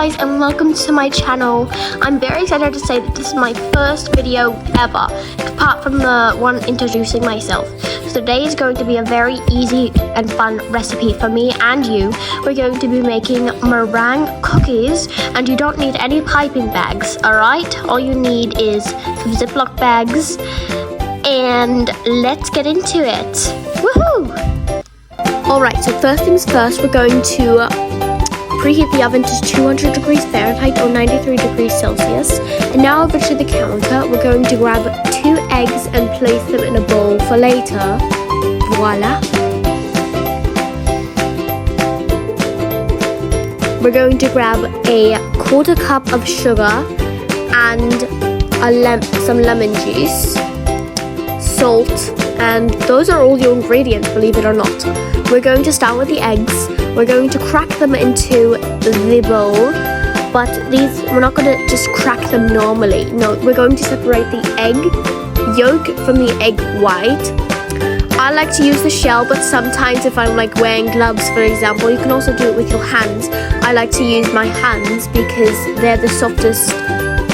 guys, and welcome to my channel. I'm very excited to say that this is my first video ever, apart from the one introducing myself. So today is going to be a very easy and fun recipe for me and you. We're going to be making meringue cookies, and you don't need any piping bags, alright? All you need is some Ziploc bags, and let's get into it. Woohoo! Alright, so first things first, we're going to preheat the oven to 200 degrees Fahrenheit or 93 degrees Celsius. And now over to the counter, we're going to grab 2 eggs and place them in a bowl for later. Voila! We're going to grab a quarter cup of sugar and some lemon juice, salt, and those are all your ingredients, believe it or not. We're going to start with the eggs. We're going to crack them into the bowl, but we're not going to just crack them normally. No, we're going to separate the egg yolk from the egg white. I like to use the shell, but sometimes if I'm like wearing gloves, for example, you can also do it with your hands. I like to use my hands because they're the softest.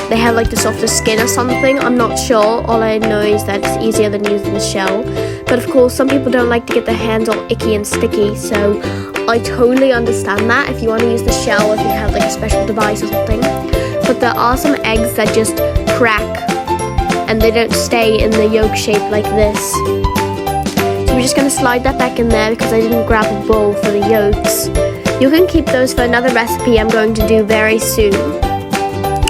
They have like the softest skin or something. I'm not sure. All I know is that it's easier than using the shell. But of course, some people don't like to get their hands all icky and sticky, so I totally understand that if you want to use the shell, if you have like a special device or something. But there are some eggs that just crack and they don't stay in the yolk shape like this. So we're just going to slide that back in there because I didn't grab a bowl for the yolks. You can keep those for another recipe I'm going to do very soon.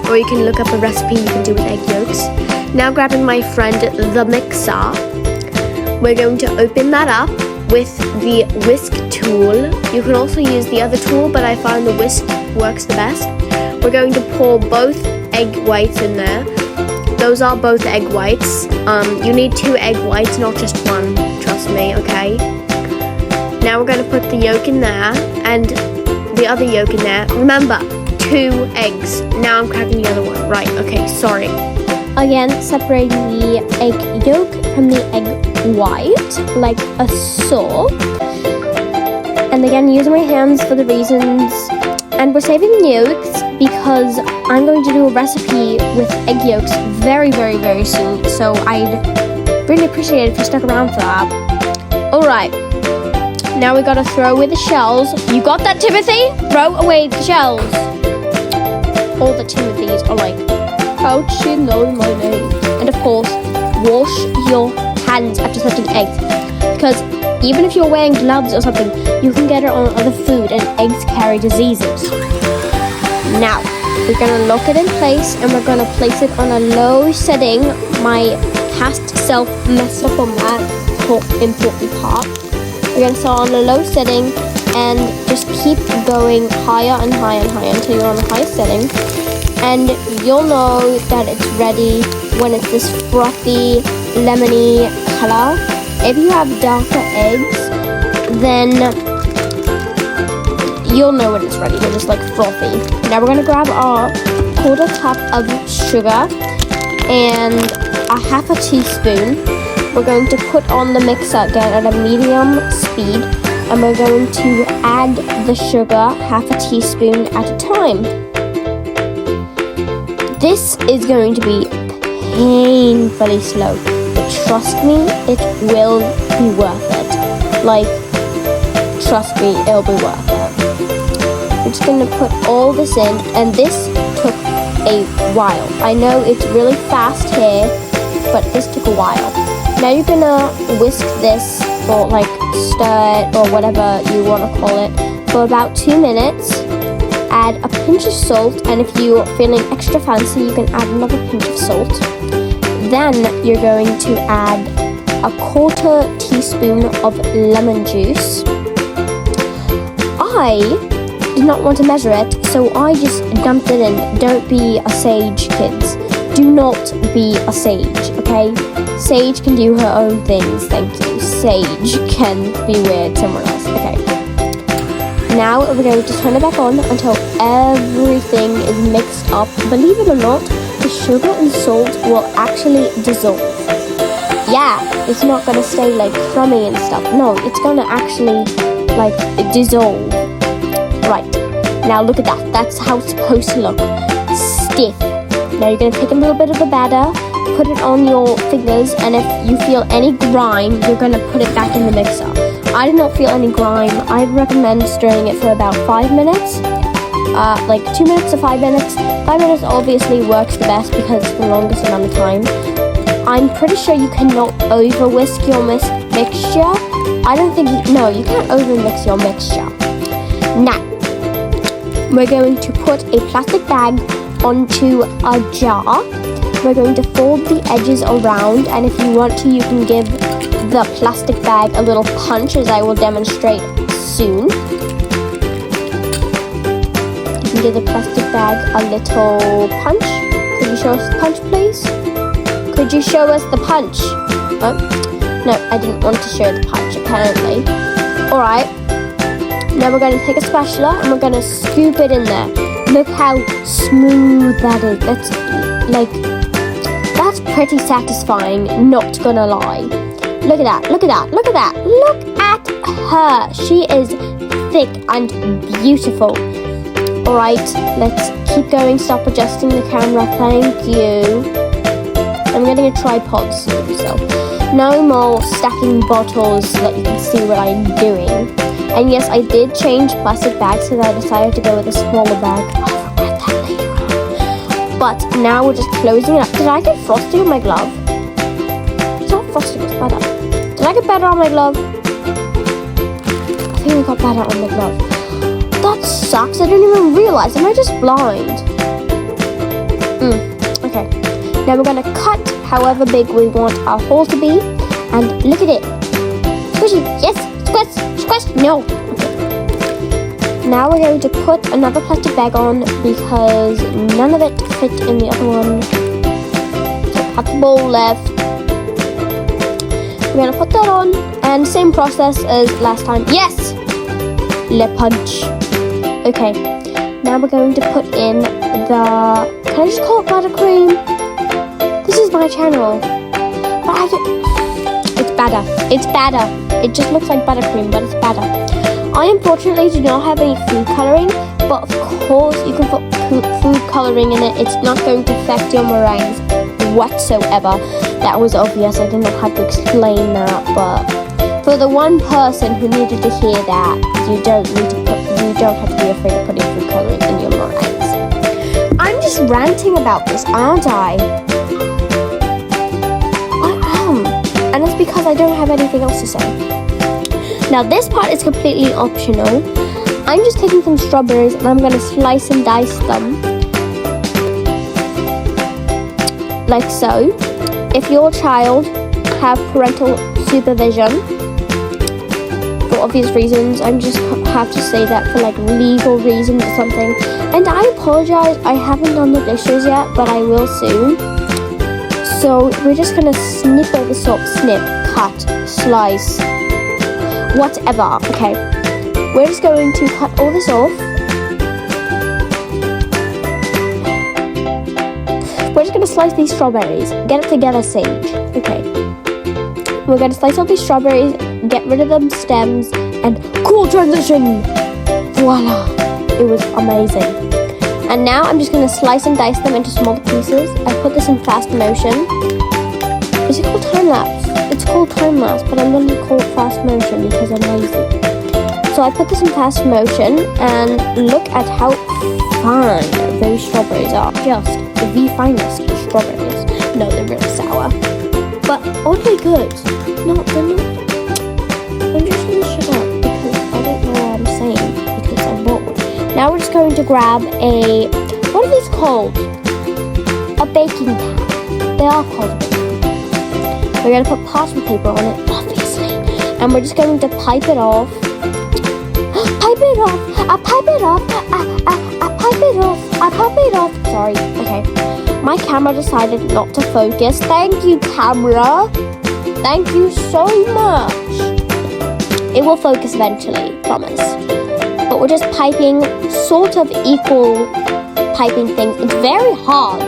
Or you can look up a recipe you can do with egg yolks. Now grabbing my friend the mixer, we're going to open that up with the whisk tool. You can also use the other tool, but I find the whisk works the best. We're going to pour both egg whites in there. Those are both egg whites. You need 2 egg whites, not just one, trust me, okay? Now we're going to put the yolk in there and the other yolk in there. Remember, 2 eggs. Now I'm cracking the other one. Right, okay, sorry. Again, separating the egg yolk from the egg white, like so. And again, using my hands for the reasons. And we're saving the yolks because I'm going to do a recipe with egg yolks very, very, very soon. So I'd really appreciate it if you stuck around for that. Alright. Now we gotta throw away the shells. You got that, Timothy? Throw away the shells. All the Timothys are like, how'd she know my name? And of course, wash your hands after touching eggs. Because even if you're wearing gloves or something, you can get it on other food, and eggs carry diseases. Now, we're going to lock it in place, and we're going to place it on a low setting. My past self messed up on that important part. We're going to start on a low setting and just keep going higher and higher and higher until you're on the highest setting. And you'll know that it's ready when it's this frothy, lemony color. If you have darker eggs, then you'll know when it's ready. They're just like frothy. Now we're going to grab our quarter cup of sugar and a half a teaspoon. We're going to put on the mixer again at a medium speed, and we're going to add the sugar half a teaspoon at a time. This is going to be painfully slow, but trust me, it will be worth it. Like, trust me, it'll be worth it. We're just going to put all this in, and this took a while. I know it's really fast here, but this took a while. Now you're going to whisk this, or like stir it, or whatever you want to call it, for about 2 minutes. Add a pinch of salt, and if you're feeling extra fancy, you can add another pinch of salt. Then you're going to add a quarter teaspoon of lemon juice. I did not want to measure it, so I just dumped it in. Don't be a sage, kids. Do not be a sage, okay? Sage can do her own things, thank you. Sage can be weird somewhere else, okay. Now we're going to turn it back on until everything is mixed up. Believe it or not, the sugar and salt will actually dissolve. Yeah, it's not going to stay like crummy and stuff. No, it's going to actually like dissolve. Right. Now look at that. That's how it's supposed to look. Stiff. Now you're going to take a little bit of the batter, put it on your fingers, and if you feel any grime, you're going to put it back in the mixer. I did not feel any grime. I'd recommend stirring it for about 5 minutes. Like 2 minutes to 5 minutes. 5 minutes obviously works the best because it's the longest amount of time. I'm pretty sure you cannot over whisk your mixture. I don't think you can't over mix your mixture. Now, we're going to put a plastic bag onto a jar. We're going to fold the edges around, and if you want to, you can give the plastic bag a little punch, as I will demonstrate soon. You can give the plastic bag a little punch. Could you show us the punch, please? Could you show us the punch? Oh, no, I didn't want to show the punch, apparently. Alright, now we're going to take a spatula and we're going to scoop it in there. Look how smooth that is. That's pretty satisfying, not gonna lie. Look at that, look at that, look at that. Look at her. She is thick and beautiful. Alright, let's keep going. Stop adjusting the camera, thank you. I'm getting a tripod soon, so no more stacking bottles so that you can see what I'm doing. And yes, I did change plastic bags because I decided to go with a smaller bag. I'll regret that later on. But now we're just closing it up. Did I get frosting on my glove? It's not frosting, it's butter. Did I get batter on my glove? I think I got batter on my glove. That sucks. I didn't even realize. Am I just blind? Okay. Now we're going to cut however big we want our hole to be. And look at it. Squishy. Yes. Squish. Squish. No. Okay. Now we're going to put another plastic bag on because none of it fit in the other one. So have the bowl left. We're going to put that on. And same process as last time. Yes. Le punch. Okay. Now we're going to put in the... Can I just call it buttercream? This is my channel. But it's batter. It's batter. It just looks like buttercream, but it's batter. I unfortunately do not have any food coloring, but of course you can put food coloring in it. It's not going to affect your meringues whatsoever. That was obvious. I did not have to explain that, but for the one person who needed to hear that, you don't have to be afraid of putting food coloring in your meringues. I'm just ranting about this, aren't I? And it's because I don't have anything else to say. Now this part is completely optional. I'm just taking some strawberries and I'm going to slice and dice them. Like so. If your child have parental supervision, for obvious reasons, I just have to say that for like legal reasons or something. And I apologize, I haven't done the dishes yet, but I will soon. So we're just gonna snip all the salt. Snip, cut, slice, whatever. Okay, we're just going to cut all this off. We're just gonna slice these strawberries. Get it together, Sage. Okay. We're gonna slice all these strawberries, get rid of the stems, and cool transition. Voila! It was amazing. And now I'm just going to slice and dice them into smaller pieces. I put this in fast motion. Is it called time-lapse? It's called time-lapse, but I'm going to call it fast motion because I'm lazy. So I put this in fast motion, and look at how fine those strawberries are. Just the finest strawberries. No, they're really sour. But oddly good. No, they're not. I'm just going to shut up because I don't know what I'm saying because I'm bored. Now we're just going to grab a, what are these called? A baking pan. They are called a baking pan. We're going to put parchment paper on it, obviously. And we're just going to pipe it off. Pipe it off! I pipe it off! I pipe it off! I pipe it off! Sorry, okay. My camera decided not to focus. Thank you, camera. Thank you so much. It will focus eventually, promise. But we're just piping sort of equal piping things. It's very hard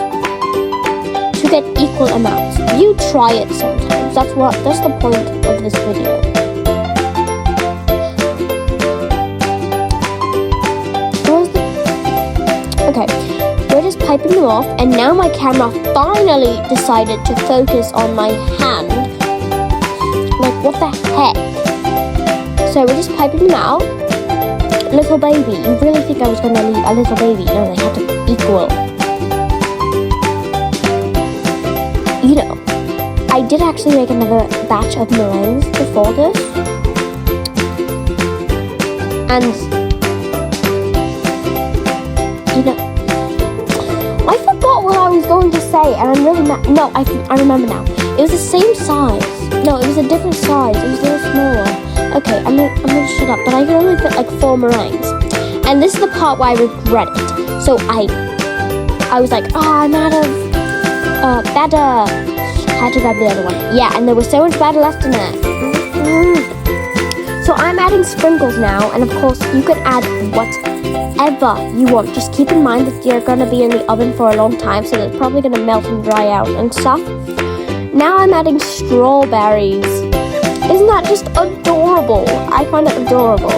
to get equal amounts. You try it sometimes. That's the point of this video. piping them off, and now my camera finally decided to focus on my hand. Like, what the heck? So we're just piping them out. Little baby, you really think I was going to leave a little baby? No, they have to equal. You know, I did actually make another batch of meringues before this. And, you know, I forgot what I was going to say, and I'm really mad. No, I remember now. It was the same size. No, it was a different size. It was a little smaller. Okay, I'm gonna shut up, but I can only fit like 4 meringues. And this is the part where I regret it. So I was like, I'm out of batter. I had to grab the other one. Yeah, and there was so much batter left in it. So I'm adding sprinkles now, and of course you can add whatever you want. Just keep in mind that you're gonna be in the oven for a long time, so it's probably gonna melt and dry out and stuff. Now I'm adding strawberries. Isn't that just adorable? I find it adorable.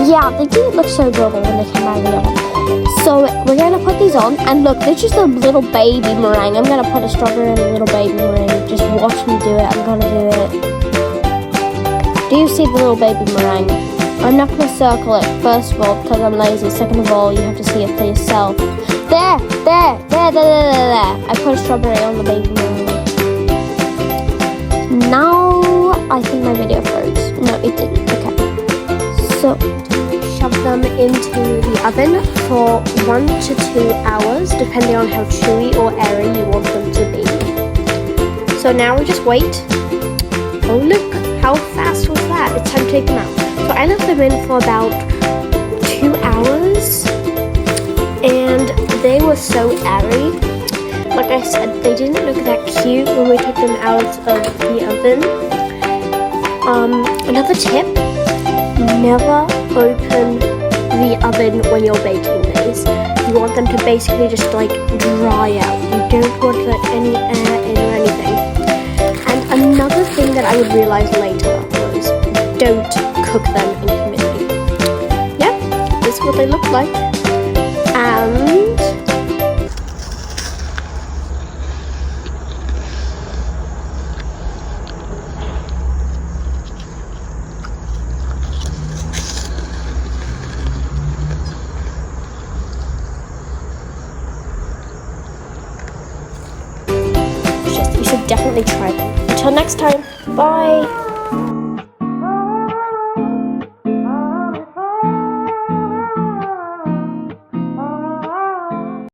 Yeah, they didn't look so adorable when they came out of the oven. So we're going to put these on. And look, they're just a little baby meringue. I'm going to put a strawberry in a little baby meringue. Just watch me do it. I'm going to do it. Do you see the little baby meringue? I'm not going to circle it, first of all, because I'm lazy. Second of all, you have to see it for yourself. There. I put a strawberry on the baby meringue. Now, I think my video froze. No, it didn't. Okay. So, shove them into the oven for 1 to 2 hours, depending on how chewy or airy you want them to be. So now we just wait. Oh, look. How fast was that? It's time to take them out. So I left them in for about 2 hours. And they were so airy. Like I said, they didn't look that cute when we took them out of the oven. Another tip, never open the oven when you're baking these. You want them to basically just like dry out. You don't want to let any air in or anything. And another thing that I would realize later was don't cook them in humidity. Yep, this is what they look like. And you should definitely try them. Until next time, bye!